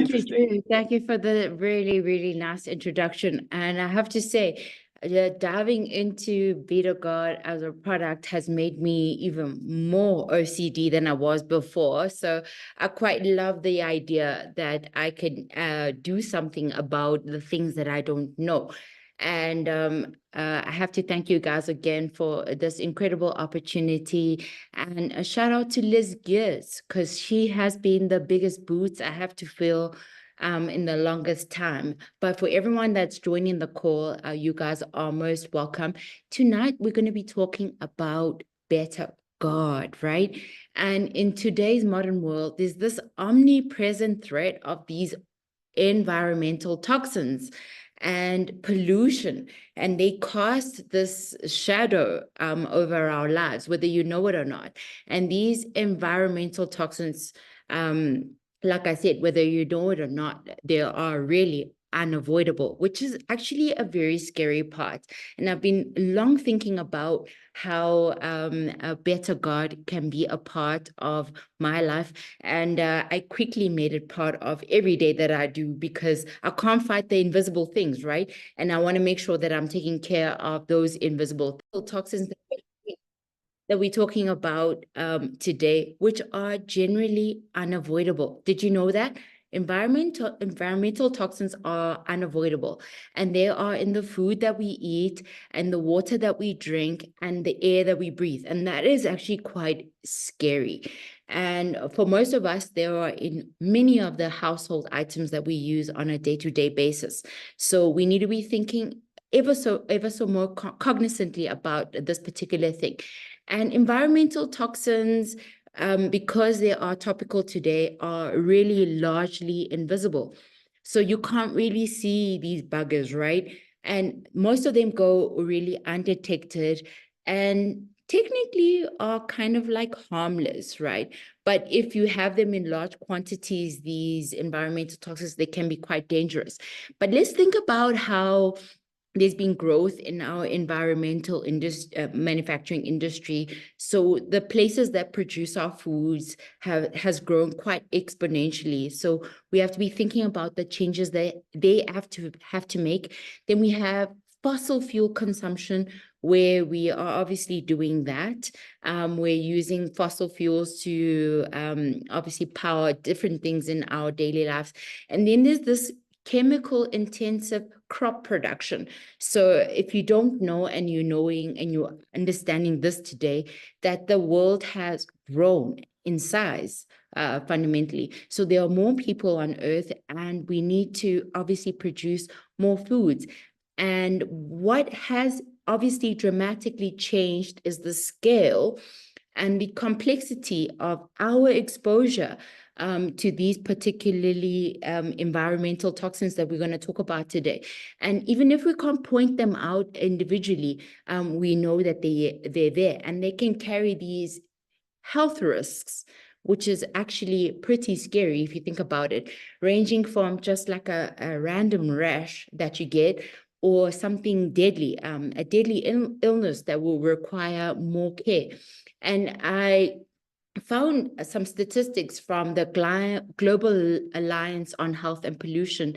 Thank you, interesting. Drew. Thank you for the really, really nice introduction. And I have to say, diving into BetaGuard as a product has made me even more OCD than I was before. So I quite love the idea that I can do something about the things that I don't know. And I have to thank you guys again for this incredible opportunity. And a shout out to Liz Gears, because she has been the biggest boots I have to fill in the longest time. But for everyone that's joining the call, you guys are most welcome. Tonight, we're going to be talking about better God, right? And in today's modern world, there's this omnipresent threat of these environmental toxins and pollution, and they cast this shadow over our lives, whether you know it or not. And these environmental toxins, like I said, whether you know it or not, they are really unavoidable, which is actually a very scary part. And I've been long thinking about how a better God can be a part of my life. And I quickly made it part of every day that I do, because I can't fight the invisible things, right? And I want to make sure that I'm taking care of those invisible toxins that we're talking about today, which are generally unavoidable. Did you know that? Environmental toxins are unavoidable, and they are in the food that we eat and the water that we drink and the air that we breathe. And that is actually quite scary. And for most of us, they are in many of the household items that we use on a day-to-day basis. So we need to be thinking ever so more cognizantly about this particular thing. And environmental toxins, because they are topical today, are really largely invisible. So you can't really see these buggers, right? And most of them go really undetected and technically are kind of like harmless, right? But if you have them in large quantities, these environmental toxins, they can be quite dangerous. But let's think about how there's been growth in our environmental manufacturing industry. So the places that produce our foods has grown quite exponentially. So we have to be thinking about the changes that they have to make. Then we have fossil fuel consumption, where we are obviously doing that. We're using fossil fuels to obviously power different things in our daily lives. And then there's this chemical intensive crop production. So if you don't know, and you're knowing and you're understanding this today, that the world has grown in size fundamentally. So there are more people on earth, and we need to obviously produce more foods. And what has obviously dramatically changed is the scale and the complexity of our exposure to these particularly environmental toxins that we're going to talk about today. And even if we can't point them out individually, we know that they're there, and they can carry these health risks, which is actually pretty scary if you think about it, ranging from just like a random rash that you get, or something deadly, a deadly illness that will require more care. And I found some statistics from the Global Alliance on Health and Pollution,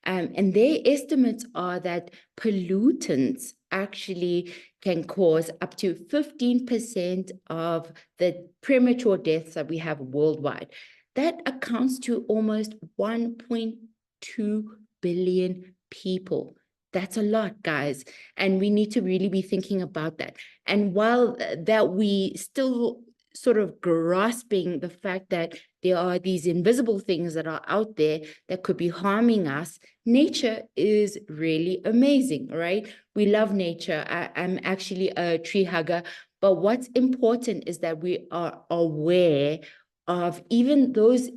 and their estimates are that pollutants actually can cause up to 15% of the premature deaths that we have worldwide. That accounts to almost 1.2 billion people. That's a lot, guys. And we need to really be thinking about that. And while that we still sort of grasping the fact that there are these invisible things that are out there that could be harming us, nature is really amazing, right? We love nature. I'm actually a tree hugger, but what's important is that we are aware of even those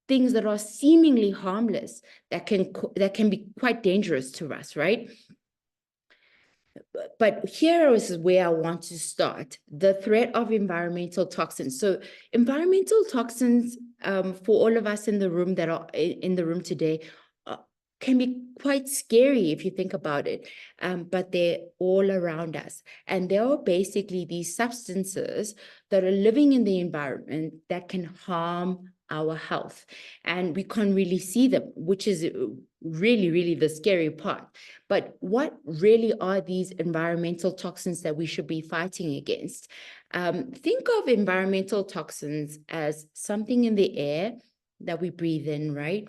things that are seemingly harmless that can be quite dangerous to us, right? But here is where I want to start: the threat of environmental toxins. So environmental toxins, for all of us in the room that are in the room today, can be quite scary if you think about it, but they're all around us. And they are basically these substances that are living in the environment that can harm our health, and we can't really see them, which is really, really the scary part. But what really are these environmental toxins that we should be fighting against? Think of environmental toxins as something in the air that we breathe in, right?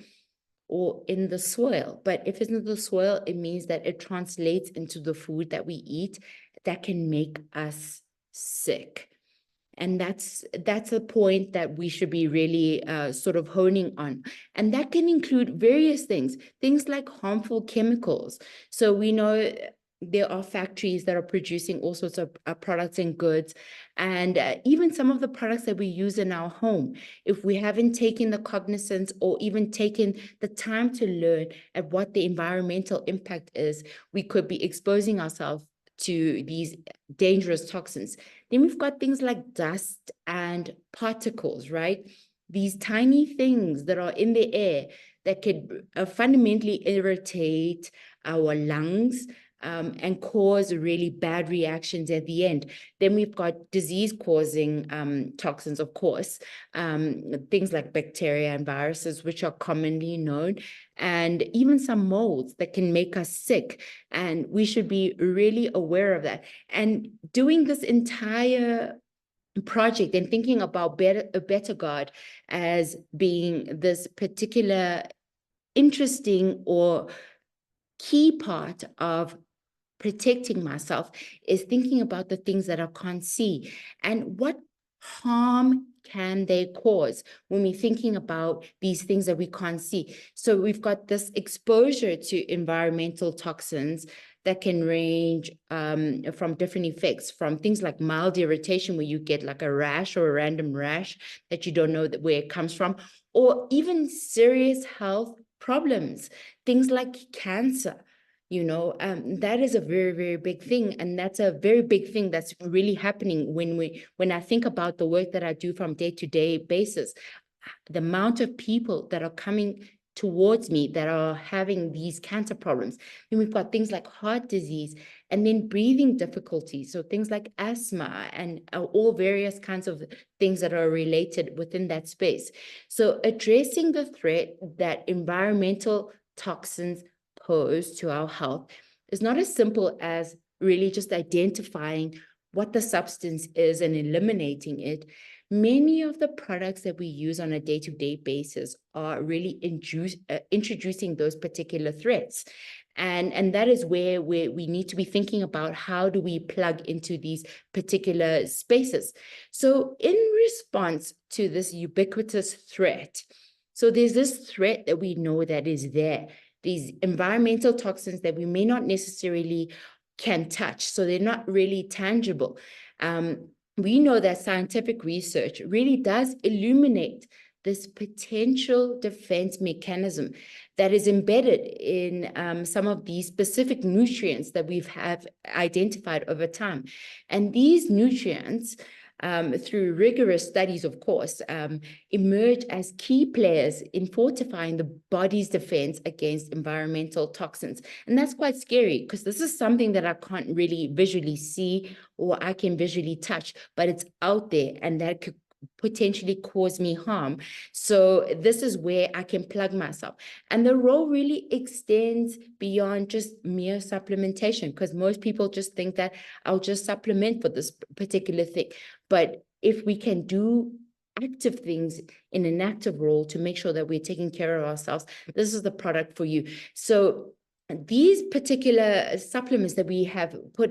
Or in the soil. But if it's in the soil, it means that it translates into the food that we eat that can make us sick. And that's a point that we should be really sort of honing on. And that can include various things like harmful chemicals. So we know there are factories that are producing all sorts of products and goods, and even some of the products that we use in our home. If we haven't taken the cognizance or even taken the time to learn at what the environmental impact is, we could be exposing ourselves to these dangerous toxins. Then we've got things like dust and particles, right? These tiny things that are in the air that could fundamentally irritate our lungs, and cause really bad reactions at the end. Then we've got disease-causing toxins, of course, things like bacteria and viruses, which are commonly known, and even some molds that can make us sick. And we should be really aware of that. And doing this entire project and thinking about a better God as being this particular interesting or key part of protecting myself is thinking about the things that I can't see and what harm can they cause when we're thinking about these things that we can't see. So we've got this exposure to environmental toxins that can range from different effects, from things like mild irritation, where you get like a rash or a random rash that you don't know where it comes from, or even serious health problems, things like cancer. That is a very, very big thing. And that's a very big thing that's really happening when I think about the work that I do from day-to-day basis. The amount of people that are coming towards me that are having these cancer problems. Then we've got things like heart disease and then breathing difficulties. So things like asthma and all various kinds of things that are related within that space. So addressing the threat that environmental toxins pose to our health is not as simple as really just identifying what the substance is and eliminating it. Many of the products that we use on a day-to-day basis are really introducing those particular threats. And that is where we need to be thinking about how do we plug into these particular spaces. So in response to this ubiquitous threat, so there's this threat that we know that is there, these environmental toxins that we may not necessarily can touch, so they're not really tangible. We know that scientific research really does illuminate this potential defense mechanism that is embedded in some of these specific nutrients that we've identified over time. And these nutrients, through rigorous studies, of course, emerge as key players in fortifying the body's defense against environmental toxins. And that's quite scary because this is something that I can't really visually see or I can visually touch, but it's out there and that could potentially cause me harm. So this is where I can plug myself. And the role really extends beyond just mere supplementation, because most people just think that I'll just supplement for this particular thing. But if we can do active things in an active role to make sure that we're taking care of ourselves, this is the product for you. So these particular supplements that we have put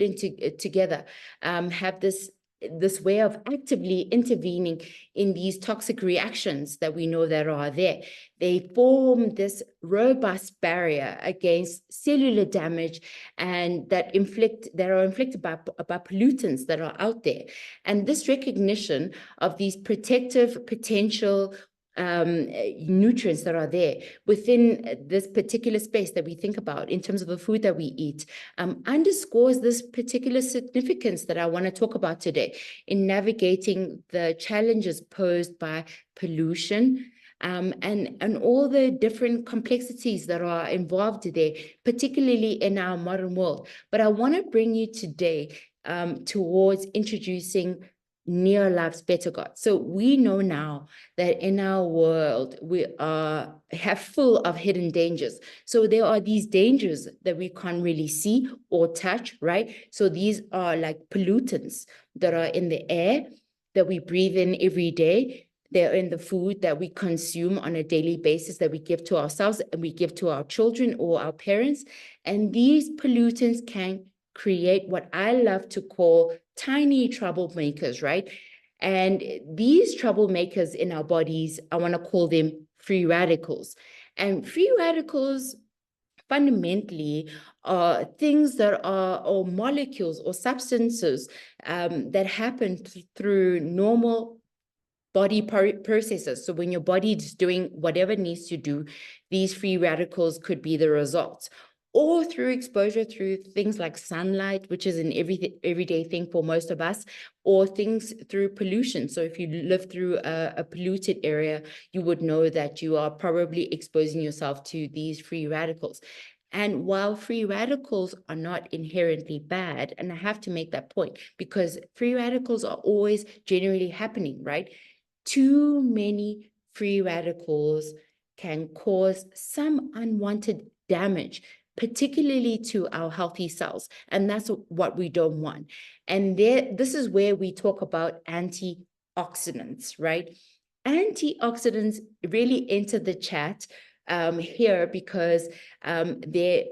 together have this way of actively intervening in these toxic reactions that we know that are there. They form this robust barrier against cellular damage and that are inflicted by pollutants that are out there. And this recognition of these protective potential nutrients that are there within this particular space that we think about in terms of the food that we eat underscores this particular significance that I want to talk about today in navigating the challenges posed by pollution and all the different complexities that are involved there, particularly in our modern world. But I want to bring you today towards introducing Neo-Life's Better God. So we know now that in our world, we have full of hidden dangers. So there are these dangers that we can't really see or touch, right? So these are like pollutants that are in the air that we breathe in every day. They're in the food that we consume on a daily basis that we give to ourselves and we give to our children or our parents. And these pollutants can create what I love to call tiny troublemakers, right? And these troublemakers in our bodies, I want to call them free radicals. And free radicals fundamentally are things that are, or molecules or substances that happen through normal body processes. So when your body is doing whatever it needs to do, these free radicals could be the results. Or through exposure through things like sunlight, which is an everyday thing for most of us, or things through pollution. So if you live through a polluted area, you would know that you are probably exposing yourself to these free radicals. And while free radicals are not inherently bad, and I have to make that point because free radicals are always generally happening, right? Too many free radicals can cause some unwanted damage, particularly to our healthy cells. And that's what we don't want. And this is where we talk about antioxidants, right? Antioxidants really enter the chat here because they're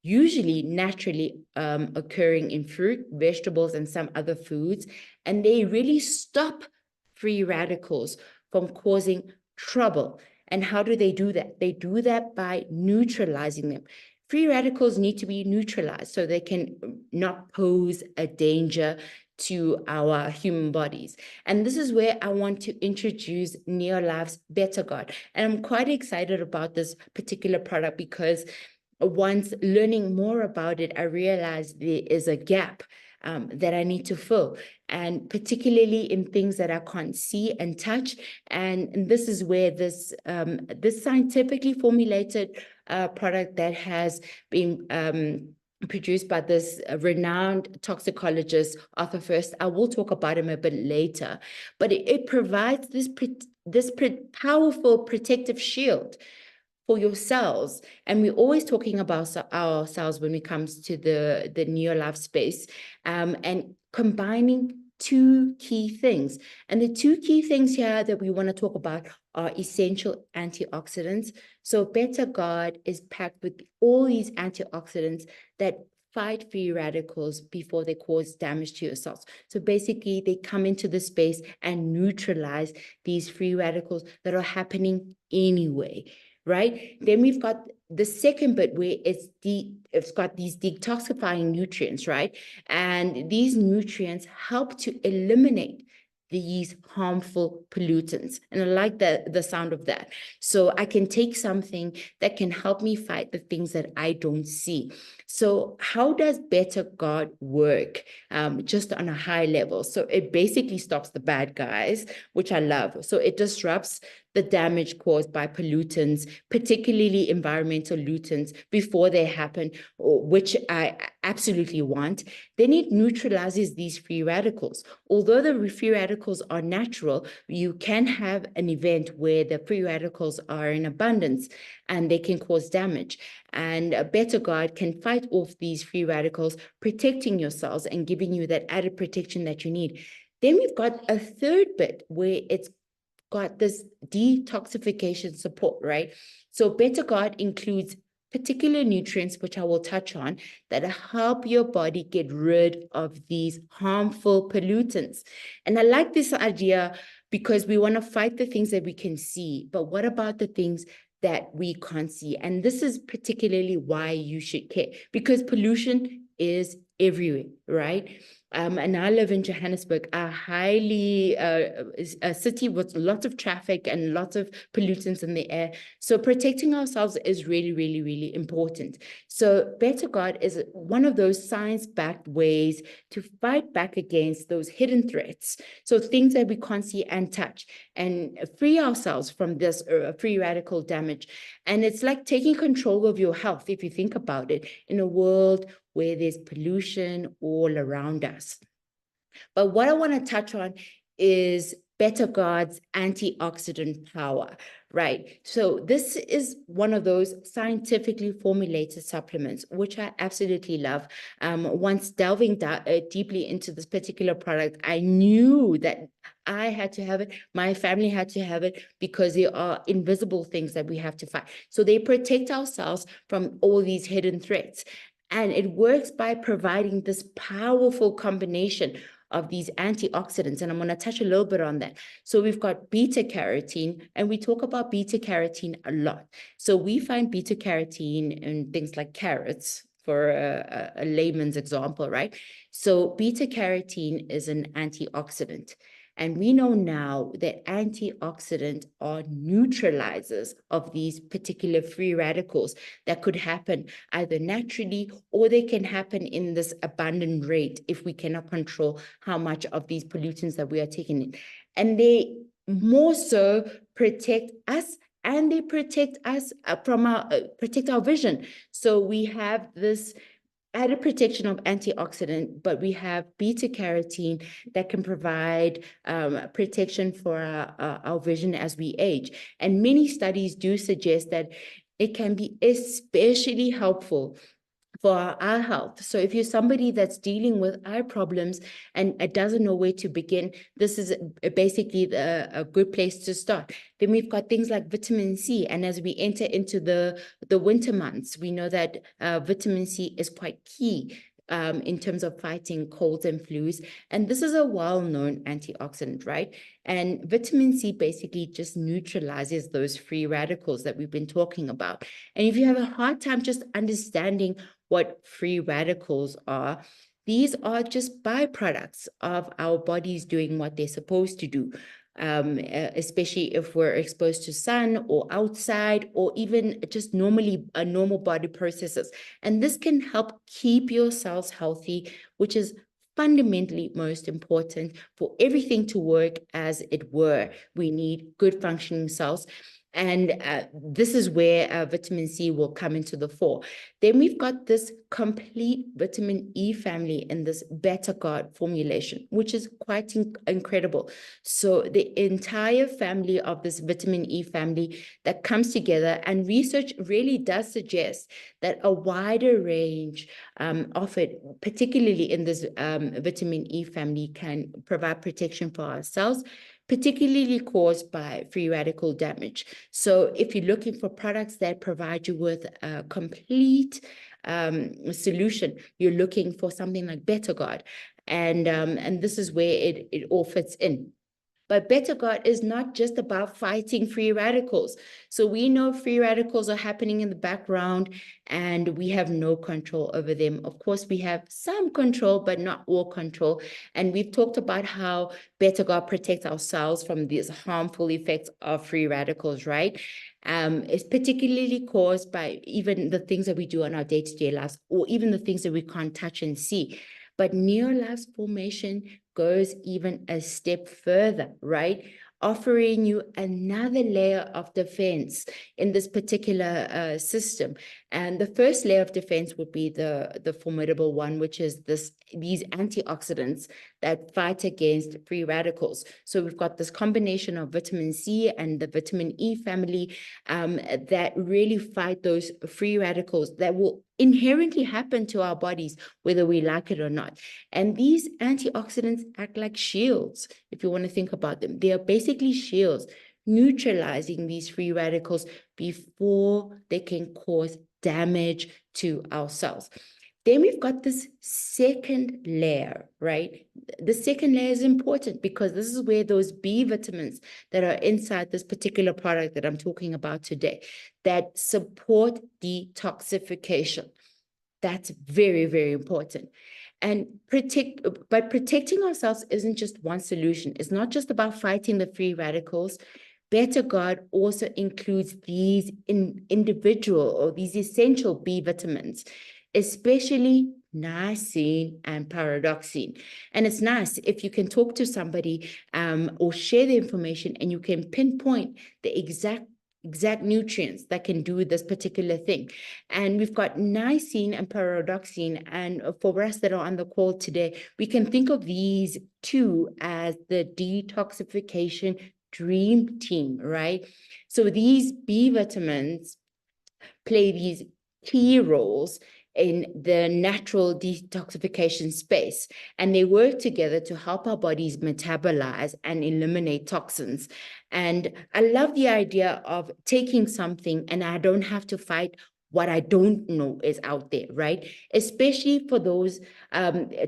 usually naturally occurring in fruit, vegetables, and some other foods. And they really stop free radicals from causing trouble. And how do they do that? They do that by neutralizing them. Free radicals need to be neutralized so they can not pose a danger to our human bodies. And this is where I want to introduce Neolife's Better God. And I'm quite excited about this particular product because once learning more about it, I realized there is a gap that I need to fill, and particularly in things that I can't see and touch. And this is where this scientifically formulated product that has been produced by this renowned toxicologist, Arthur First. I will talk about him a bit later, but it provides this powerful protective shield for your cells. And we're always talking about our cells when it comes to the Neo-Life space, and combining two key things. And the two key things here that we want to talk about are essential antioxidants. So Better God is packed with all these antioxidants that fight free radicals before they cause damage to your cells. So basically, they come into the space and neutralize these free radicals that are happening anyway, right? Then we've got the second bit where it's got these detoxifying nutrients, right? And these nutrients help to eliminate these harmful pollutants. And I like the sound of that. So I can take something that can help me fight the things that I don't see. So how does Better God work? Just on a high level. So it basically stops the bad guys, which I love. So it disrupts the damage caused by pollutants, particularly environmental pollutants, before they happen, which I absolutely want. Then it neutralizes these free radicals. Although the free radicals are natural, you can have an event where the free radicals are in abundance and they can cause damage. And a Better God can fight off these free radicals, protecting your cells and giving you that added protection that you need. Then we've got a third bit where it's got this detoxification support, right? So Better God includes particular nutrients, which I will touch on, that help your body get rid of these harmful pollutants. And I like this idea because we want to fight the things that we can see, but what about the things that we can't see? And this is particularly why you should care, because pollution is everywhere, right? And I live in Johannesburg, a city with lots of traffic and lots of pollutants in the air. So protecting ourselves is really, really, really important. So Better God is one of those science-backed ways to fight back against those hidden threats. So things that we can't see and touch, and free ourselves from this free radical damage. And it's like taking control of your health, if you think about it, in a world where there's pollution all around us. But what I want to touch on is Betterguard's antioxidant power, right? So this is one of those scientifically formulated supplements, which I absolutely love. Once delving deeply into this particular product, I knew that I had to have it, my family had to have it, because there are invisible things that we have to fight. So they protect ourselves from all these hidden threats. And it works by providing this powerful combination of these antioxidants. And I'm going to touch a little bit on that. So we've got beta carotene, and we talk about beta carotene a lot. So we find beta carotene in things like carrots, for a layman's example, right? So beta carotene is an antioxidant. And we know now that antioxidants are neutralizers of these particular free radicals that could happen either naturally, or they can happen in this abundant rate if we cannot control how much of these pollutants that we are taking in. And they more so protect us, and they protect us from protect our vision. So we have this added protection of antioxidant, but we have beta carotene that can provide protection for our vision as we age. And many studies do suggest that it can be especially helpful for our eye health. So if you're somebody that's dealing with eye problems and doesn't know where to begin, this is basically a good place to start. Then we've got things like vitamin C. And as we enter into the winter months, we know that vitamin C is quite key in terms of fighting colds and flus. And this is a well-known antioxidant, right? And vitamin C basically just neutralizes those free radicals that we've been talking about. And if you have a hard time just understanding what free radicals are, these are just byproducts of our bodies doing what they're supposed to do. Especially if we're exposed to sun or outside, or even just normal body processes. And this can help keep your cells healthy, which is fundamentally most important for everything to work as it were. We need good functioning cells. And this is where vitamin C will come into the fore. Then we've got this complete vitamin E family in this Betterguard formulation, which is quite incredible. So the entire family of this vitamin E family that comes together, and research really does suggest that a wider range of it, particularly in this vitamin E family, can provide protection for our cells, particularly caused by free radical damage. So if you're looking for products that provide you with a complete solution, you're looking for something like Betterguard. And this is where it all fits in. But Betterguard is not just about fighting free radicals. So we know free radicals are happening in the background and we have no control over them. Of course, we have some control, but not all control. And we've talked about how Betterguard protects our cells from these harmful effects of free radicals, right? It's particularly caused by even the things that we do on our day-to-day lives, or even the things that we can't touch and see. But neolife formation goes even a step further, right? Offering you another layer of defense in this particular system. And the first layer of defense would be the formidable one, which is these antioxidants that fight against free radicals. So we've got this combination of vitamin C and the vitamin E family that really fight those free radicals that will inherently happen to our bodies, whether we like it or not. And these antioxidants act like shields, if you want to think about them. They are basically shields, neutralizing these free radicals before they can cause damage to our cells. Then we've got this second layer, right? The second layer is important because this is where those B vitamins that are inside this particular product that I'm talking about today, that support detoxification. That's very, very important. And protecting ourselves isn't just one solution. It's not just about fighting the free radicals. Betterguard also includes these individual or these essential B vitamins, especially niacin and pyridoxine. And it's nice if you can talk to somebody or share the information and you can pinpoint the exact exact nutrients that can do this particular thing. And we've got niacin and pyridoxine. And for us that are on the call today, we can think of these two as the detoxification dream team, right? So these B vitamins play these key roles in the natural detoxification space, and they work together to help our bodies metabolize and eliminate toxins. And I love the idea of taking something and I don't have to fight what I don't know is out there, right? Especially for those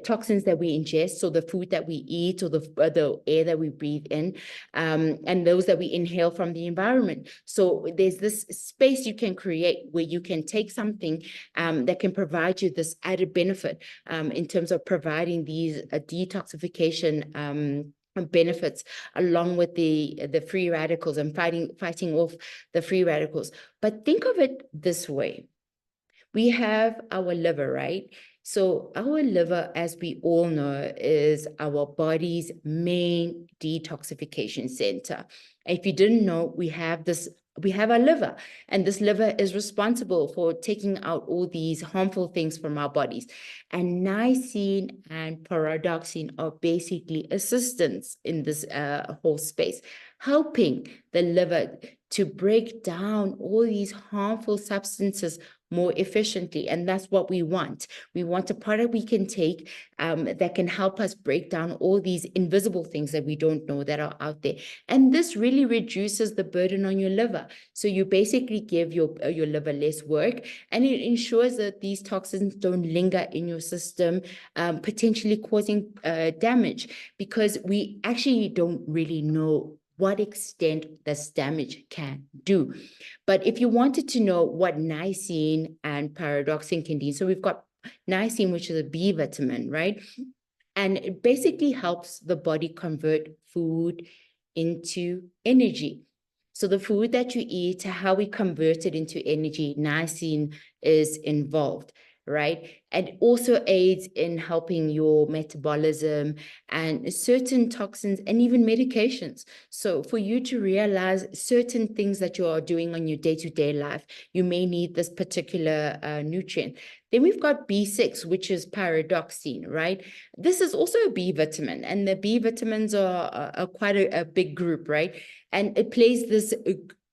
toxins that we ingest, so the food that we eat or the air that we breathe in, and those that we inhale from the environment. So there's this space you can create where you can take something that can provide you this added benefit in terms of providing these detoxification benefits along with the free radicals and fighting off the free radicals. But think of it this way. We have our liver, right? So our liver, as we all know, is our body's main detoxification center. If you didn't know, we have our liver, and this liver is responsible for taking out all these harmful things from our bodies. And niacin and pyridoxine are basically assistants in this whole space, helping the liver to break down all these harmful substances more efficiently. And that's what we want. We want a product we can take that can help us break down all these invisible things that we don't know that are out there. And this really reduces the burden on your liver. So you basically give your liver less work, and it ensures that these toxins don't linger in your system, potentially causing damage, because we actually don't really know what extent this damage can do. But if you wanted to know what niacin and pyridoxine can do, so we've got niacin, which is a B vitamin, right? And it basically helps the body convert food into energy. So the food that you eat, how we convert it into energy, niacin is involved, right? And also aids in helping your metabolism and certain toxins and even medications. So for you to realize certain things that you are doing on your day-to-day life, you may need this particular nutrient. Then we've got B6, which is pyridoxine, right? This is also a B vitamin, and the B vitamins are quite a big group, right? And it plays this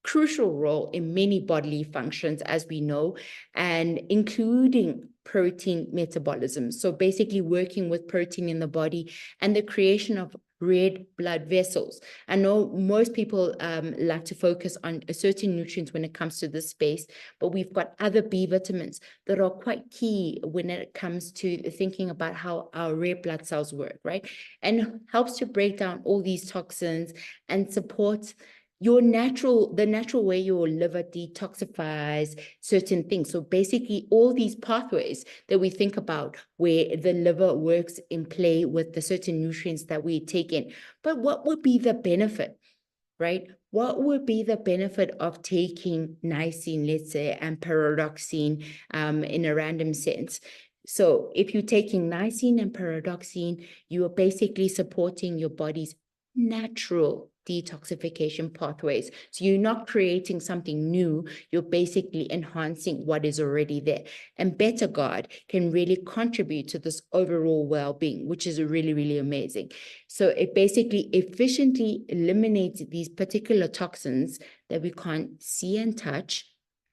crucial role in many bodily functions, as we know, and including protein metabolism. So basically working with protein in the body and the creation of red blood vessels. I know most people like to focus on certain nutrients when it comes to this space, but we've got other B vitamins that are quite key when it comes to thinking about how our red blood cells work, right? And helps to break down all these toxins and supports the natural way your liver detoxifies certain things. So basically all these pathways that we think about where the liver works in play with the certain nutrients that we take in. But what would be the benefit, right? What would be the benefit of taking niacin, let's say, and pyridoxine in a random sense? So if you're taking niacin and pyridoxine, you are basically supporting your body's natural detoxification pathways. So you're not creating something new, you're basically enhancing what is already there. And BetterGuard can really contribute to this overall well-being, which is really, really amazing. So it basically efficiently eliminates these particular toxins that we can't see and touch.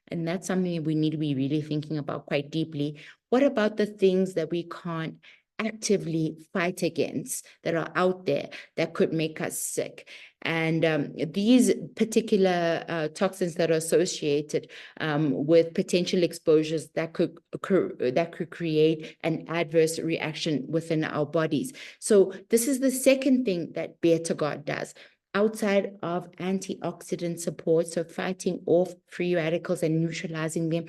And that's something we need to be really thinking about quite deeply. What about the things that we can't actively fight against that are out there that could make us sick? And these particular toxins that are associated with potential exposures that could create an adverse reaction within our bodies. So this is the second thing that BetterGuard does. Outside of antioxidant support, so fighting off free radicals and neutralizing them,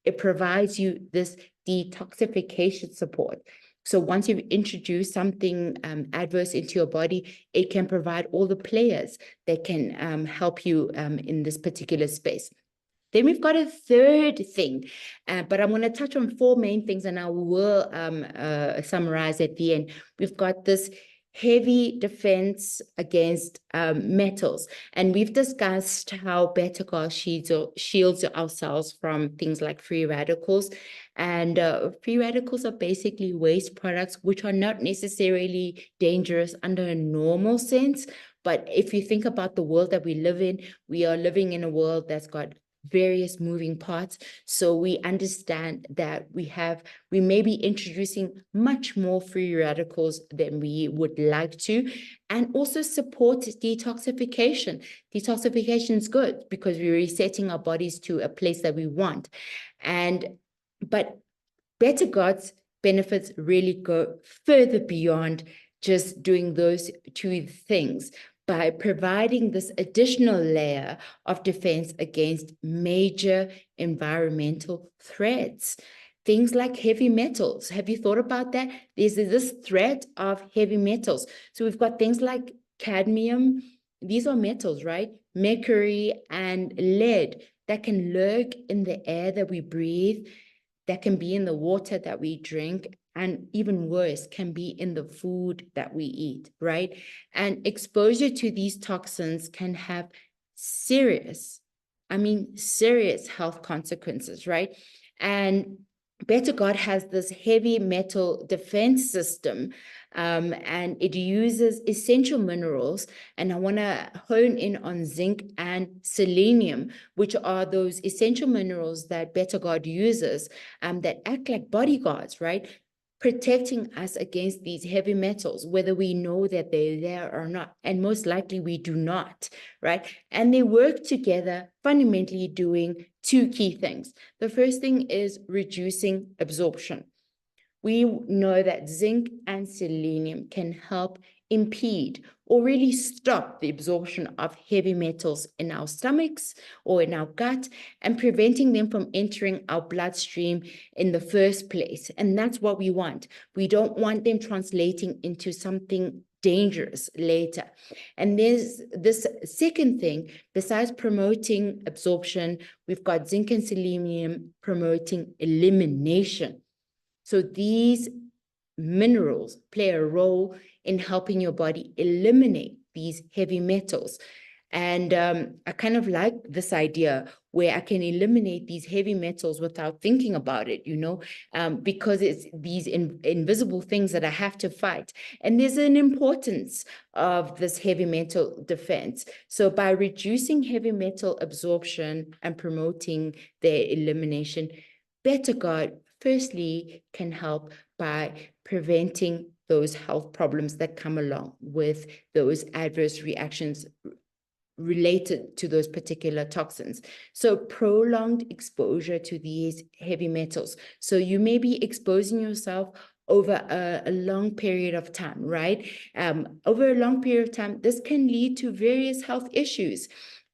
it provides you this detoxification support. So once you've introduced something adverse into your body, it can provide all the players that can help you in this particular space. Then we've got a third thing, but I'm going to touch on four main things and I will summarize at the end. We've got this heavy defense against metals. And we've discussed how beta-guard shields our cells from things like free radicals. And free radicals are basically waste products, which are not necessarily dangerous under a normal sense. But if you think about the world that we live in, we are living in a world that's got various moving parts. So we understand that we may be introducing much more free radicals than we would like to, and also support detoxification. Detoxification is good because we're resetting our bodies to a place that we want. But Better God's benefits really go further beyond just doing those two things by providing this additional layer of defense against major environmental threats. Things like heavy metals. Have you thought about that? There's this threat of heavy metals. So we've got things like cadmium. These are metals, right? Mercury and lead that can lurk in the air that we breathe, that can be in the water that we drink, and even worse, can be in the food that we eat, right? And exposure to these toxins can have serious health consequences, right? And Better God has this heavy metal defense system, and it uses essential minerals. And I want to hone in on zinc and selenium, which are those essential minerals that Better God uses, that act like bodyguards, right? Protecting us against these heavy metals, whether we know that they're there or not. And most likely we do not, right? And they work together, fundamentally doing two key things. The first thing is reducing absorption. We know that zinc and selenium can help impede or really stop the absorption of heavy metals in our stomachs or in our gut, and preventing them from entering our bloodstream in the first place. And that's what we want. We don't want them translating into something dangerous later. And there's this second thing, besides promoting absorption, we've got zinc and selenium promoting elimination. So these minerals play a role in helping your body eliminate these heavy metals. And I kind of like this idea where I can eliminate these heavy metals without thinking about it, because it's these invisible things that I have to fight. And there's an importance of this heavy metal defense. So by reducing heavy metal absorption and promoting their elimination, Better God firstly can help by preventing those health problems that come along with those adverse reactions related to those particular toxins. So prolonged exposure to these heavy metals. So you may be exposing yourself over a long period of time, right? Over a long period of time, this can lead to various health issues.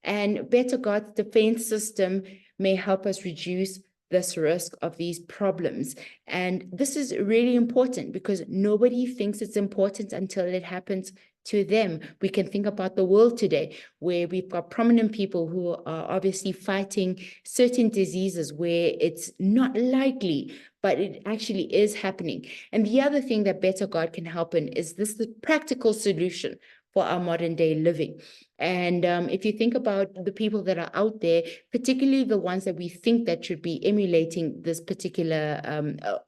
And Better God's defense system may help us reduce this risk of these problems. And this is really important because nobody thinks it's important until it happens to them. We can think about the world today, where we've got prominent people who are obviously fighting certain diseases where it's not likely, but it actually is happening. And the other thing that Better God can help in is the practical solution for our modern day living. And if you think about the people that are out there, particularly the ones that we think that should be emulating this particular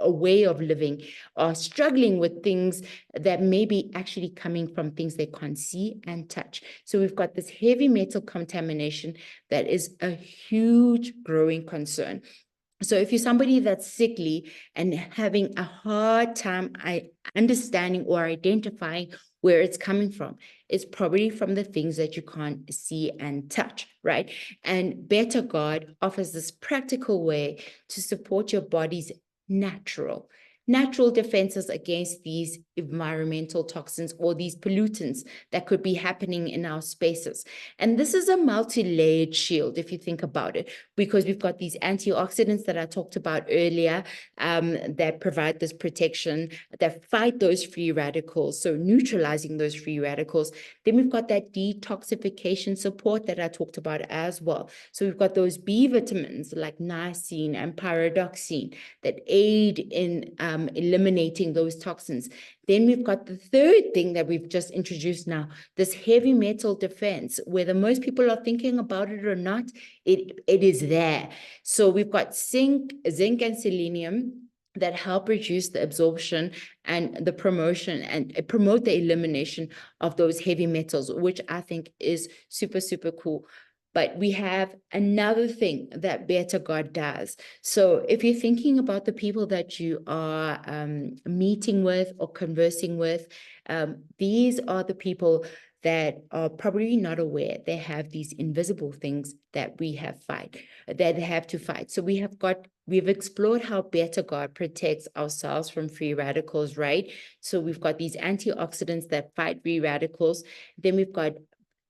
a way of living, are struggling with things that may be actually coming from things they can't see and touch. So we've got this heavy metal contamination that is a huge growing concern. So if you're somebody that's sickly and having a hard time understanding or identifying where it's coming from, it's probably from the things that you can't see and touch, right? And Better God offers this practical way to support your body's natural defenses against these environmental toxins or these pollutants that could be happening in our spaces. And this is a multi-layered shield, if you think about it, because we've got these antioxidants that I talked about earlier, that provide this protection, that fight those free radicals, so neutralizing those free radicals. Then we've got that detoxification support that I talked about as well. So we've got those B vitamins like niacin and pyridoxine that aid in eliminating those toxins. Then we've got the third thing that we've just introduced now, this heavy metal defense. Whether most people are thinking about it or not, it is there. So we've got zinc and selenium that help reduce the absorption and the promotion and promote the elimination of those heavy metals, which I think is super, super cool. But we have another thing that BetterGuard does. So if you're thinking about the people that you are meeting with or conversing with, these are the people that are probably not aware they have these invisible things that we have to fight. So we've explored how BetterGuard protects ourselves from free radicals, right? So we've got these antioxidants that fight free radicals. Then we've got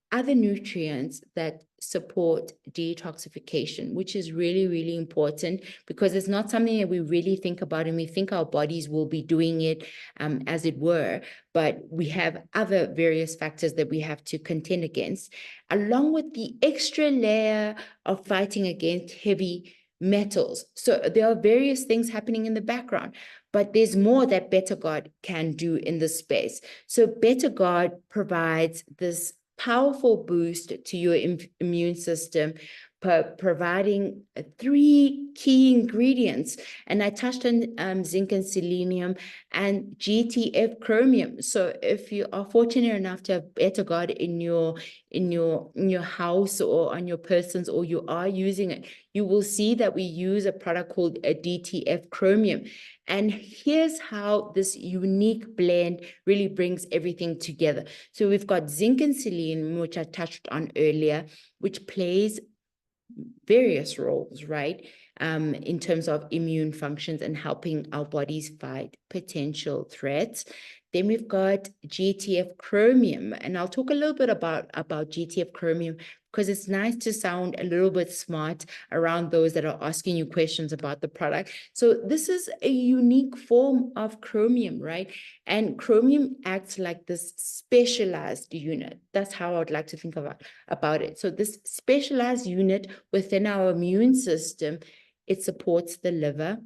other nutrients that support detoxification, which is really, really important because it's not something that we really think about, and we think our bodies will be doing it as it were, but we have other various factors that we have to contend against, along with the extra layer of fighting against heavy metals. So there are various things happening in the background, but there's more that BetterGuard can do in this space. So BetterGuard provides this powerful boost to your immune system, providing three key ingredients. And I touched on zinc and selenium and GTF chromium. So if you are fortunate enough to have BetterGuard in your house or on your persons, or you are using it, you will see that we use a product called a DTF chromium. And here's how this unique blend really brings everything together. So we've got zinc and selenium, which I touched on earlier, which plays various roles, right? In terms of immune functions and helping our bodies fight potential threats. Then we've got GTF chromium, and I'll talk a little bit about GTF chromium because it's nice to sound a little bit smart around those that are asking you questions about the product. So this is a unique form of chromium, right? And chromium acts like this specialized unit. That's how I would like to think about it. So this specialized unit within our immune system, it supports the liver,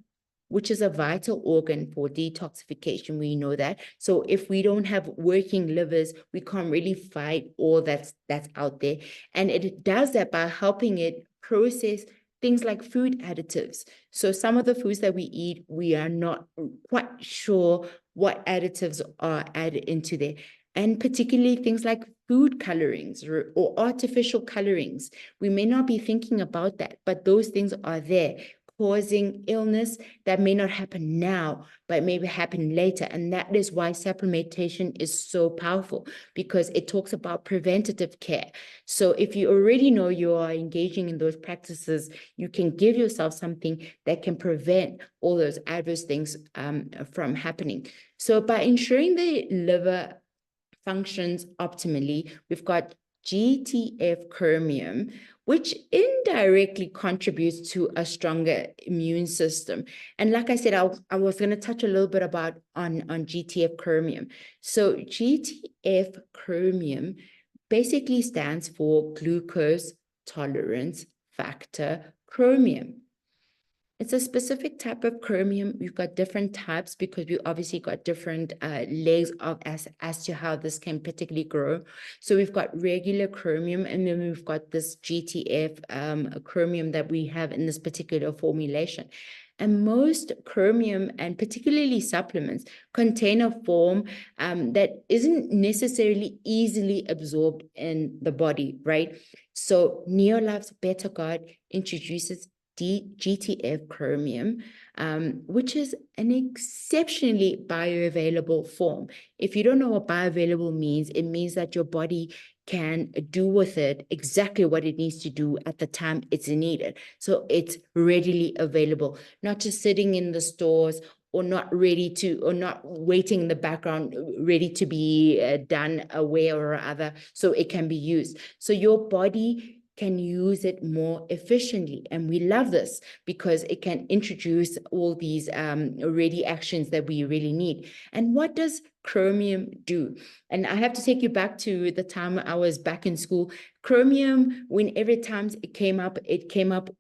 which is a vital organ for detoxification. We know that. So if we don't have working livers, we can't really fight all that's out there. And it does that by helping it process things like food additives. So some of the foods that we eat, we are not quite sure what additives are added into there. And particularly things like food colorings or artificial colorings. We may not be thinking about that, but those things are there, causing illness that may not happen now, but maybe happen later. And that is why supplementation is so powerful, because it talks about preventative care. So if you already know you are engaging in those practices, you can give yourself something that can prevent all those adverse things from happening. So by ensuring the liver functions optimally, we've got GTF chromium, which indirectly contributes to a stronger immune system. And like I said, I was going to touch a little bit about on GTF chromium. So GTF chromium basically stands for glucose tolerance factor chromium. It's a specific type of chromium. We've got different types because we obviously got different layers of as to how this can particularly grow. So we've got regular chromium, and then we've got this GTF chromium that we have in this particular formulation. And most chromium, and particularly supplements, contain a form that isn't necessarily easily absorbed in the body, right? So Neolife's BetterGuard introduces GTF chromium, which is an exceptionally bioavailable form. If you don't know what bioavailable means, it means that your body can do with it exactly what it needs to do at the time it's needed. So it's readily available, not just sitting in the stores or not waiting in the background, ready to be done a way or other, so it can be used. So your body can use it more efficiently. And we love this because it can introduce all these ready actions that we really need. And what does chromium do? And I have to take you back to the time I was back in school. Chromium, when every time it came up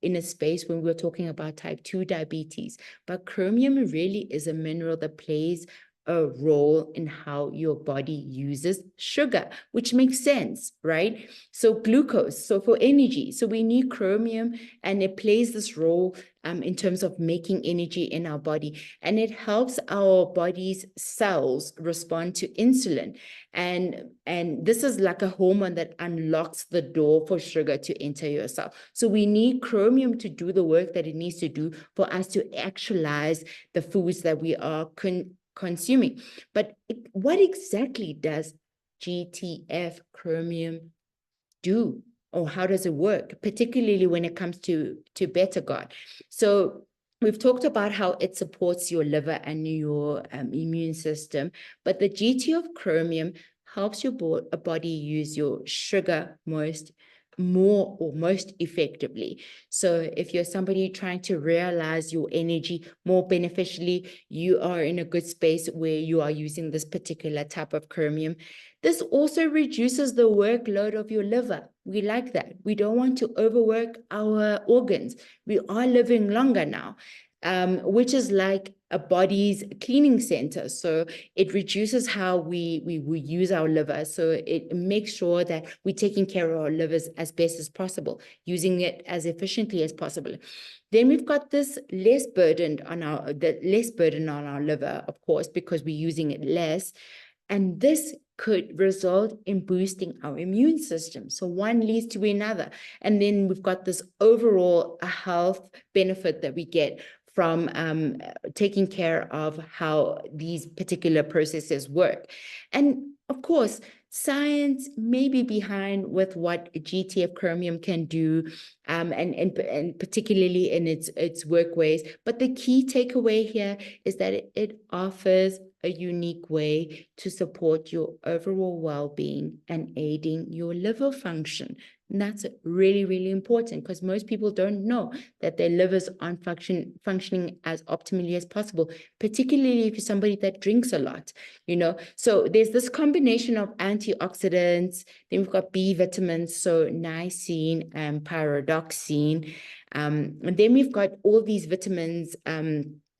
in a space when we were talking about type 2 diabetes. But chromium really is a mineral that plays a role in how your body uses sugar, which makes sense, right? So glucose, so for energy, so we need chromium, and it plays this role in terms of making energy in our body, and it helps our body's cells respond to insulin, and this is like a hormone that unlocks the door for sugar to enter your cell. So we need chromium to do the work that it needs to do for us to actualize the foods that we are consuming. But what exactly does GTF chromium do, or how does it work, particularly when it comes to beta-GARD? So we've talked about how it supports your liver and your immune system, but the GTF chromium helps your body use your sugar most effectively. So if you're somebody trying to realize your energy more beneficially, you are in a good space where you are using this particular type of chromium. This also reduces the workload of your liver. We like that. We don't want to overwork our organs. We are living longer now, which is like a body's cleaning center. So it reduces how we use our liver. So it makes sure that we're taking care of our livers as best as possible, using it as efficiently as possible. Then we've got this less burden on our liver, of course, because we're using it less. And this could result in boosting our immune system. So one leads to another. And then we've got this overall health benefit that we get from taking care of how these particular processes work. And of course, science may be behind with what GTF chromium can do, and particularly in its work ways. But the key takeaway here is that it offers a unique way to support your overall well-being and aiding your liver function. And that's really, really important, because most people don't know that their livers aren't functioning as optimally as possible, particularly if you're somebody that drinks a lot, So there's this combination of antioxidants. Then we've got B vitamins, so niacin and pyridoxine. And then we've got all these vitamins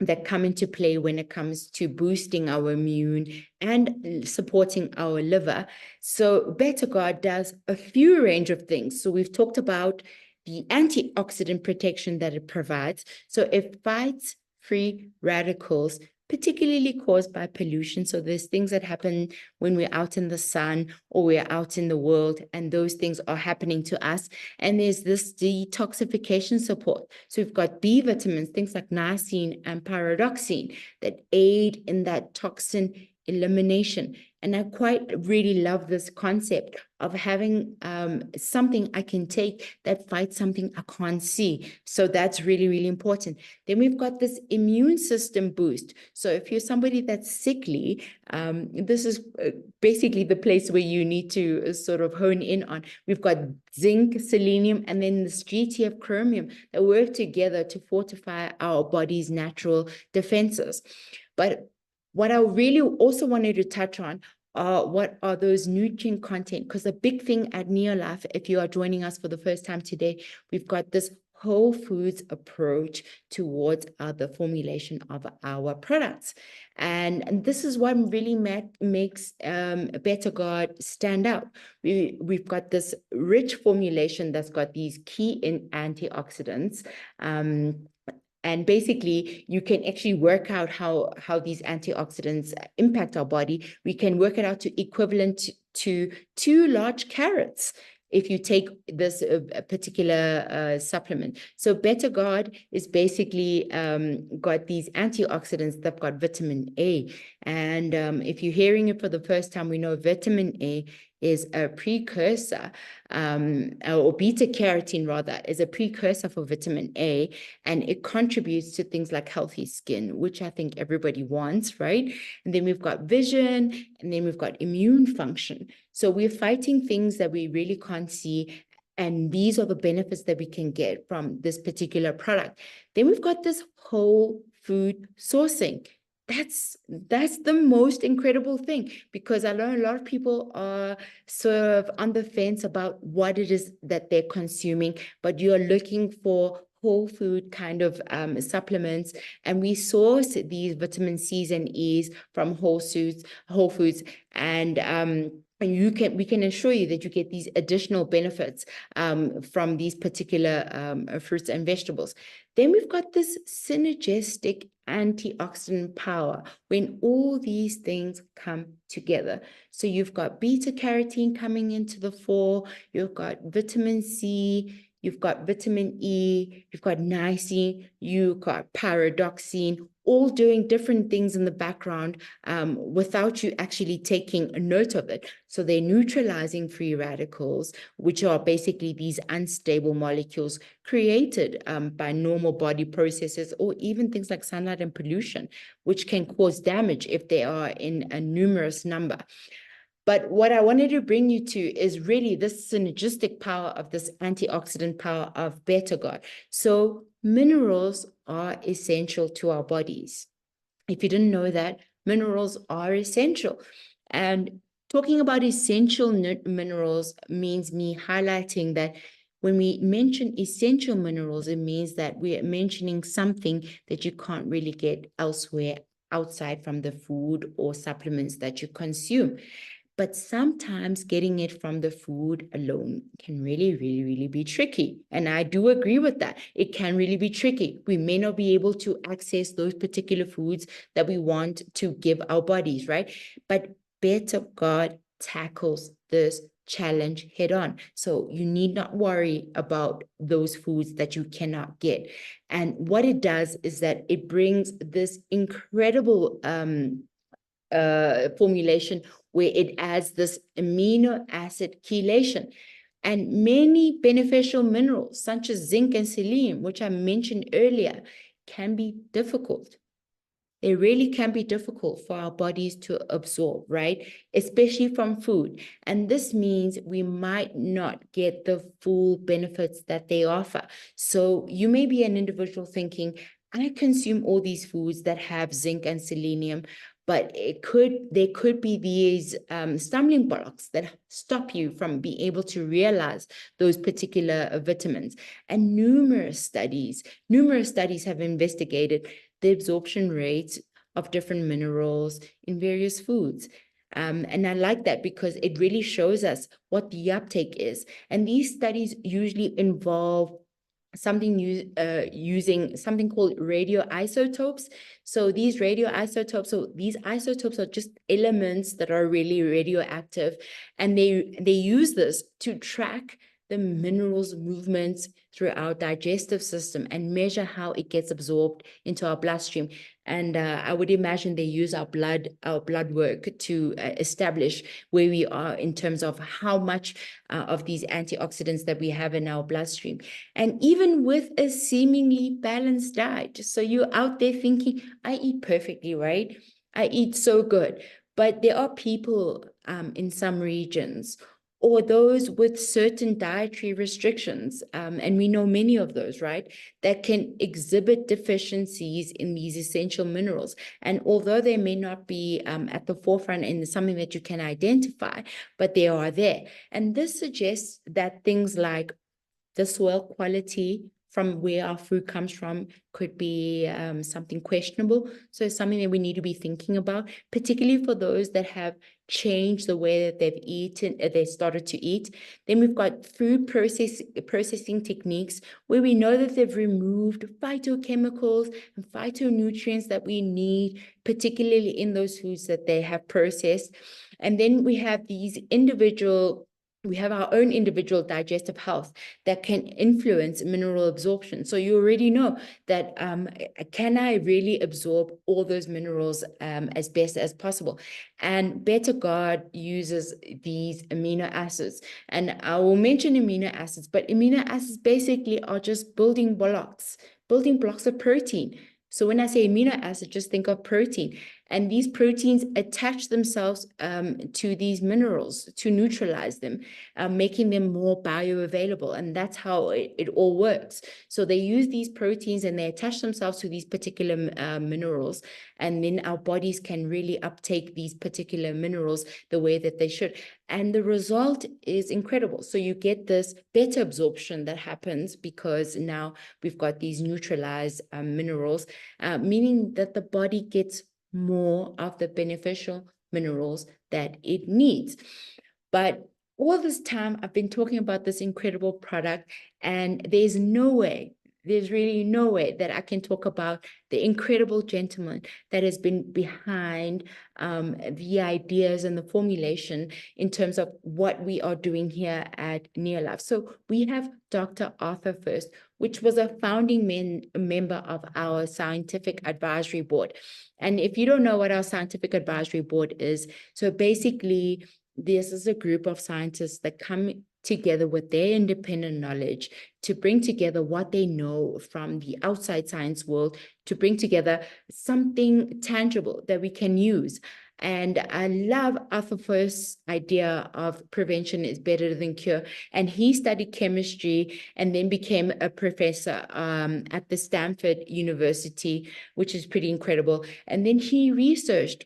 that come into play when it comes to boosting our immune and supporting our liver. So beta-GARD does a few range of things. So we've talked about the antioxidant protection that it provides. So it fights free radicals, particularly caused by pollution. So there's things that happen when we're out in the sun or we're out in the world, and those things are happening to us. And there's this detoxification support. So we've got B vitamins, things like niacin and pyridoxine, that aid in that toxin elimination. And I quite really love this concept of having something I can take that fights something I can't see. So that's really, really important. Then we've got this immune system boost. So if you're somebody that's sickly, this is basically the place where you need to sort of hone in on. We've got zinc, selenium, and then this GTF chromium that work together to fortify our body's natural defenses. But what I really also wanted to touch on are what are those nutrient content, because the big thing at Neolife, if you are joining us for the first time today, we've got this whole foods approach towards the formulation of our products. And this is what really makes beta-GARD stand out. We've got this rich formulation that's got these key antioxidants, and basically, you can actually work out how these antioxidants impact our body. We can work it out to equivalent to 2 large carrots if you take this particular supplement. So beta-GARD is basically got these antioxidants that got vitamin A. And if you're hearing it for the first time, we know vitamin A is a precursor, or beta carotene rather, is a precursor for vitamin A, and it contributes to things like healthy skin, which I think everybody wants, right? And then we've got vision, and then we've got immune function. So we're fighting things that we really can't see, and these are the benefits that we can get from this particular product. Then we've got this whole food sourcing. That's the most incredible thing, because I know a lot of people are sort of on the fence about what it is that they're consuming, but you're looking for whole food kind of supplements, and we source these vitamin C's and E's from whole foods, and we can assure you that you get these additional benefits from these particular fruits and vegetables. Then we've got this synergistic antioxidant power when all these things come together. So you've got beta carotene coming into the fore, you've got vitamin C, you've got vitamin E, you've got niacin, you've got pyridoxine, all doing different things in the background without you actually taking a note of it. So they're neutralizing free radicals, which are basically these unstable molecules created by normal body processes, or even things like sunlight and pollution, which can cause damage if they are in a numerous number. But what I wanted to bring you to is really this synergistic power of this antioxidant power of beta-GOT. So minerals are essential to our bodies. If you didn't know that, minerals are essential. And talking about essential minerals means me highlighting that when we mention essential minerals, it means that we are mentioning something that you can't really get elsewhere outside from the food or supplements that you consume. But sometimes getting it from the food alone can really, really, really be tricky. And I do agree with that. It can really be tricky. We may not be able to access those particular foods that we want to give our bodies, right? But beta-GOT tackles this challenge head on. So you need not worry about those foods that you cannot get. And what it does is that it brings this incredible formulation where it adds this amino acid chelation. And many beneficial minerals, such as zinc and selenium, which I mentioned earlier, can be difficult. They really can be difficult for our bodies to absorb, right? Especially from food. And this means we might not get the full benefits that they offer. So you may be an individual thinking, I consume all these foods that have zinc and selenium, but there could be these stumbling blocks that stop you from being able to realize those particular vitamins. And numerous studies have investigated the absorption rates of different minerals in various foods. And I like that because it really shows us what the uptake is. And these studies usually involve using something called radioisotopes. So these isotopes are just elements that are really radioactive, and they use this to track the minerals movements through our digestive system and measure how it gets absorbed into our bloodstream. And I would imagine they use our blood work to establish where we are in terms of how much of these antioxidants that we have in our bloodstream. And even with a seemingly balanced diet, so you're out there thinking, I eat perfectly, right? I eat so good. But there are people in some regions, or those with certain dietary restrictions, and we know many of those, right, that can exhibit deficiencies in these essential minerals. And although they may not be at the forefront and something that you can identify, but they are there. And this suggests that things like the soil quality from where our food comes from could be something questionable. So it's something that we need to be thinking about, particularly for those that have changed the way that they've eaten, they started to eat. Then we've got food processing techniques where we know that they've removed phytochemicals and phytonutrients that we need, particularly in those foods that they have processed. And then we have our own individual digestive health that can influence mineral absorption. So you already know that can I really absorb all those minerals as best as possible? And beta-GOT uses these amino acids. And I will mention amino acids, but amino acids basically are just building blocks of protein. So when I say amino acid, just think of protein. And these proteins attach themselves to these minerals to neutralize them, making them more bioavailable. And that's how it all works. So they use these proteins and they attach themselves to these particular minerals. And then our bodies can really uptake these particular minerals the way that they should. And the result is incredible. So you get this better absorption that happens because now we've got these neutralized minerals, meaning that the body gets more of the beneficial minerals that it needs. But all this time, I've been talking about this incredible product, and there's really no way that I can talk about the incredible gentleman that has been behind the ideas and the formulation in terms of what we are doing here at Neolife. So we have Dr. Arthur First, which was a founding member of our scientific advisory board. And if you don't know what our scientific advisory board is, so basically, this is a group of scientists that come together with their independent knowledge to bring together what they know from the outside science world, to bring together something tangible that we can use. And I love Arthur First's idea of prevention is better than cure. And he studied chemistry and then became a professor at the Stanford University, which is pretty incredible. And then he researched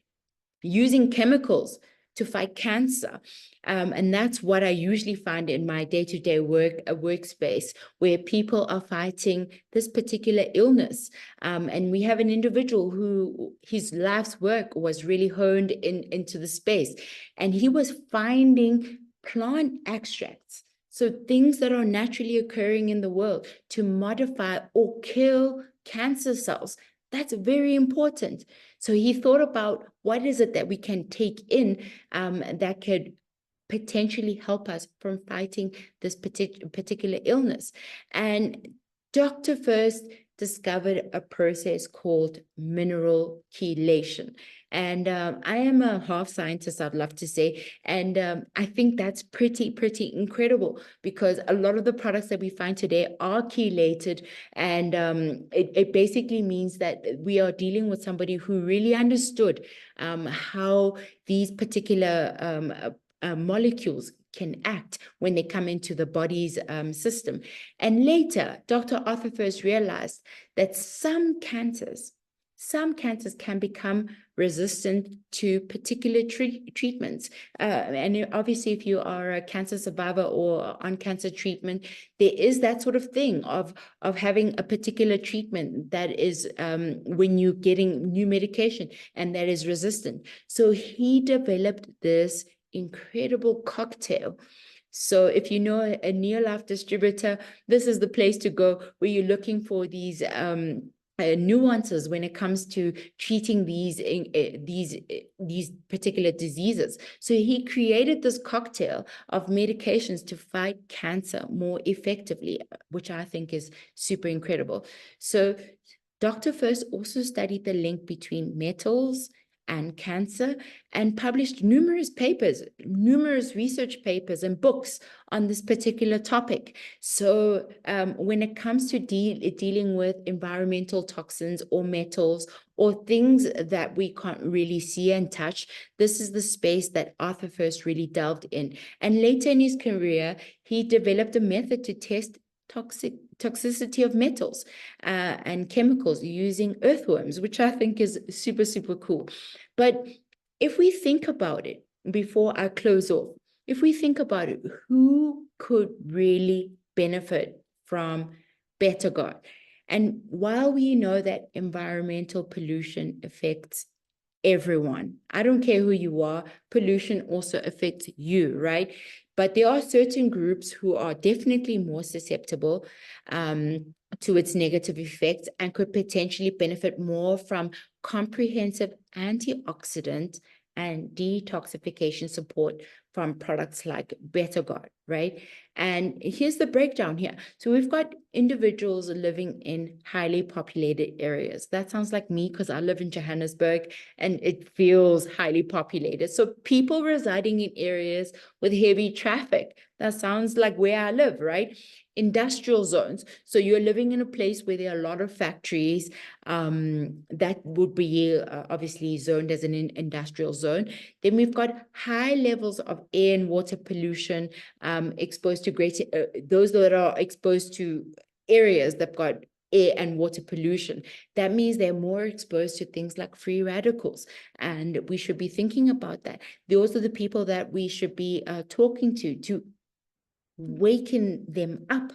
using chemicals to fight cancer. And that's what I usually find in my day-to-day workspace, where people are fighting this particular illness. And we have an individual who his life's work was really honed into the space. And he was finding plant extracts, so things that are naturally occurring in the world, to modify or kill cancer cells. That's very important. So he thought about what is it that we can take in that could potentially help us from fighting this particular illness. And Dr. First discovered a process called mineral chelation. And I am a half scientist, I'd love to say. And I think that's pretty incredible, because a lot of the products that we find today are chelated. And it basically means that we are dealing with somebody who really understood how these particular molecules can act when they come into the body's system. And later, Dr. Arthur First realized that some cancers can become resistant to particular treatments. And obviously, if you are a cancer survivor or on cancer treatment, there is that sort of thing of having a particular treatment that is when you're getting new medication and that is resistant. So he developed this incredible cocktail. So if you know a Neolife distributor, this is the place to go where you're looking for these nuances when it comes to treating these particular diseases. So he created this cocktail of medications to fight cancer more effectively, which I think is super incredible. So Dr. First also studied the link between metals and cancer, and published numerous research papers and books on this particular topic. So when it comes to dealing with environmental toxins or metals or things that we can't really see and touch, this is the space that Arthur First really delved in. And later in his career, he developed a method to test toxicity of metals and chemicals using earthworms, which I think is super cool. But if we think about it, before I close off, if we think about it, who could really benefit from Better God? And while we know that environmental pollution affects everyone, I don't care who you are, pollution also affects you, right? But there are certain groups who are definitely more susceptible to its negative effects and could potentially benefit more from comprehensive antioxidant and detoxification support from products like Better God, right? And here's the breakdown here. So we've got individuals living in highly populated areas. That sounds like me because I live in Johannesburg and it feels highly populated. So people residing in areas with heavy traffic. That sounds like where I live, right? industrial zones. So you're living in a place where there are a lot of factories, that would be obviously zoned as an industrial zone. Then we've got high levels of air and water pollution, exposed to greater, those that are exposed to areas that got air and water pollution. That means they're more exposed to things like free radicals, and we should be thinking about that. Those are the people that we should be talking to waken them up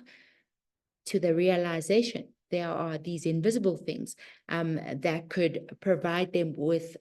to the realization there are these invisible things that could provide them with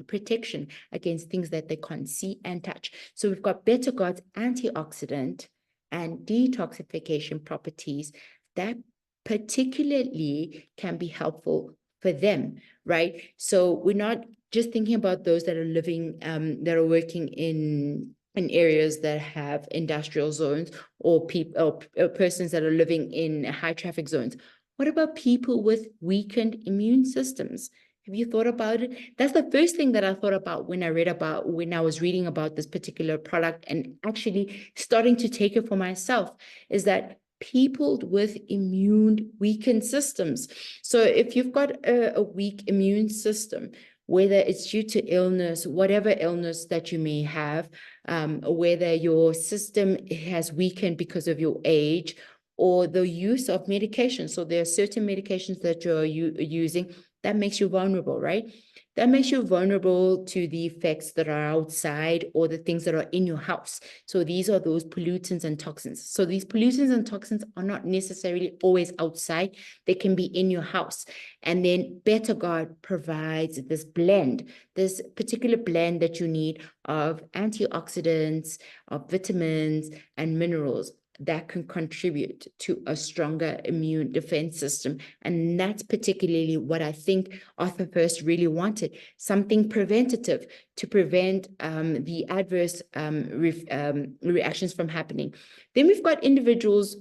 protection against things that they can't see and touch. So we've got Bettergard's antioxidant and detoxification properties that particularly can be helpful for them, right? So we're not just thinking about those that are living, that are working in areas that have industrial zones, or people or persons that are living in high traffic zones. What about people with weakened immune systems? Have you thought about it? That's the first thing that I thought about when I was reading about this particular product and actually starting to take it for myself, is that people with weakened systems. So if you've got a weak immune system, whether it's due to illness, whatever illness that you may have, whether your system has weakened because of your age or the use of medication. So there are certain medications that you're using that makes you vulnerable, right? That makes you vulnerable to the effects that are outside or the things that are in your house. So these are those pollutants and toxins. So these pollutants and toxins are not necessarily always outside. They can be in your house. And then Bettergard provides this particular blend that you need of antioxidants, of vitamins, and minerals that can contribute to a stronger immune defense system. And that's particularly what I think Arthur First really wanted, something preventative to prevent the adverse reactions from happening. Then we've got individuals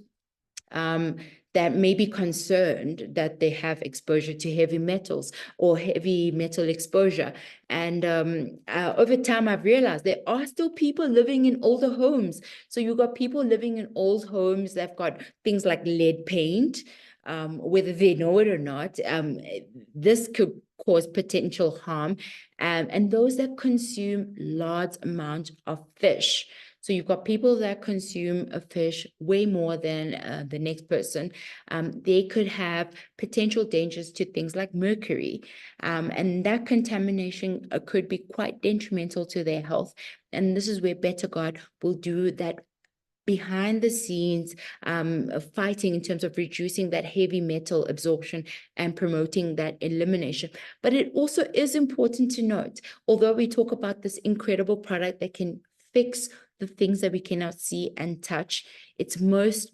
that may be concerned that they have exposure to heavy metals or heavy metal exposure. And over time, I've realized there are still people living in older homes. So you've got people living in old homes that've got things like lead paint, whether they know it or not. This could cause potential harm. And those that consume large amounts of fish. So you've got people that consume a fish way more than the next person. They could have potential dangers to things like mercury. And that contamination could be quite detrimental to their health. And this is where Bettergard will do that behind the scenes fighting in terms of reducing that heavy metal absorption and promoting that elimination. But it also is important to note, although we talk about this incredible product that can fix the things that we cannot see and touch, it's most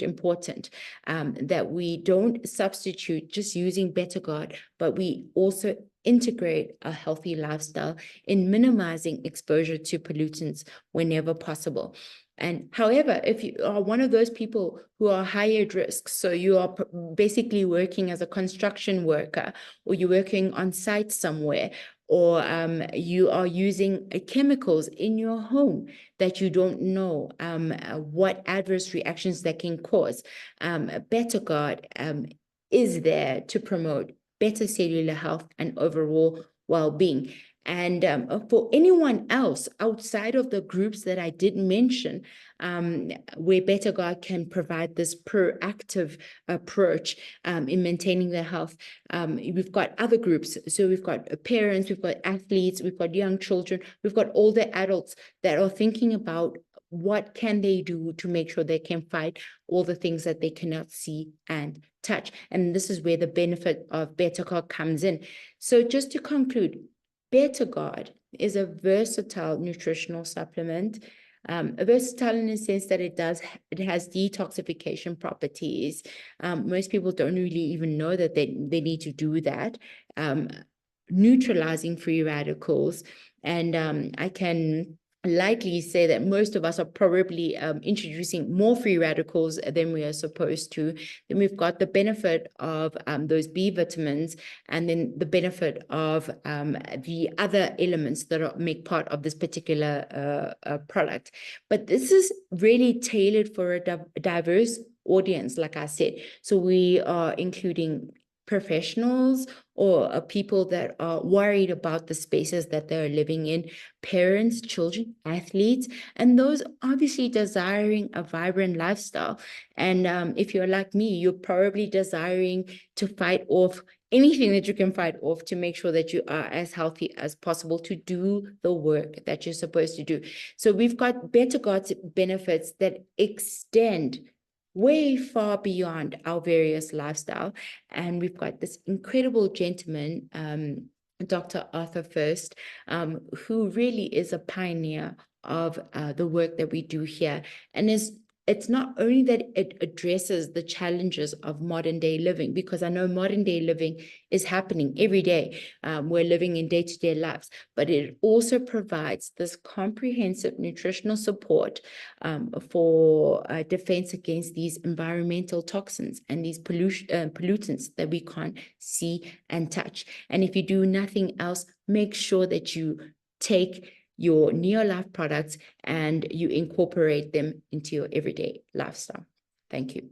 important that we don't substitute just using Bettergard, but we also integrate a healthy lifestyle in minimizing exposure to pollutants whenever possible. And however, if you are one of those people who are higher at risk, so you are basically working as a construction worker, or you're working on site somewhere, or you are using chemicals in your home that you don't know what adverse reactions that can cause, Bettergard is there to promote better cellular health and overall well-being. And for anyone else outside of the groups that I did mention, where Bettergard can provide this proactive approach in maintaining their health, we've got other groups. So we've got parents, we've got athletes, we've got young children, we've got older adults that are thinking about what can they do to make sure they can fight all the things that they cannot see and touch. And this is where the benefit of Bettergard comes in. So just to conclude, Bettergard is a versatile nutritional supplement, versatile in the sense that it has detoxification properties. Most people don't really even know that they need to do that, neutralizing free radicals. And I can likely say that most of us are probably introducing more free radicals than we are supposed to. Then we've got the benefit of those B vitamins, and then the benefit of the other elements that make part of this particular product. But this is really tailored for a diverse audience, like I said. So we are including professionals or people that are worried about the spaces that they're living in, parents, children, athletes, and those obviously desiring a vibrant lifestyle. And if you're like me, you're probably desiring to fight off anything that you can fight off to make sure that you are as healthy as possible to do the work that you're supposed to do. So we've got Betagot's benefits that extend way far beyond our various lifestyle. And we've got this incredible gentleman, Dr. Arthur First, who really is a pioneer of the work that we do here. And it's not only that it addresses the challenges of modern day living, because I know modern day living is happening every day. We're living in day-to-day lives, but it also provides this comprehensive nutritional support for defense against these environmental toxins and these pollutants that we can't see and touch. And if you do nothing else, make sure that you take your Neolife products and you incorporate them into your everyday lifestyle. Thank you.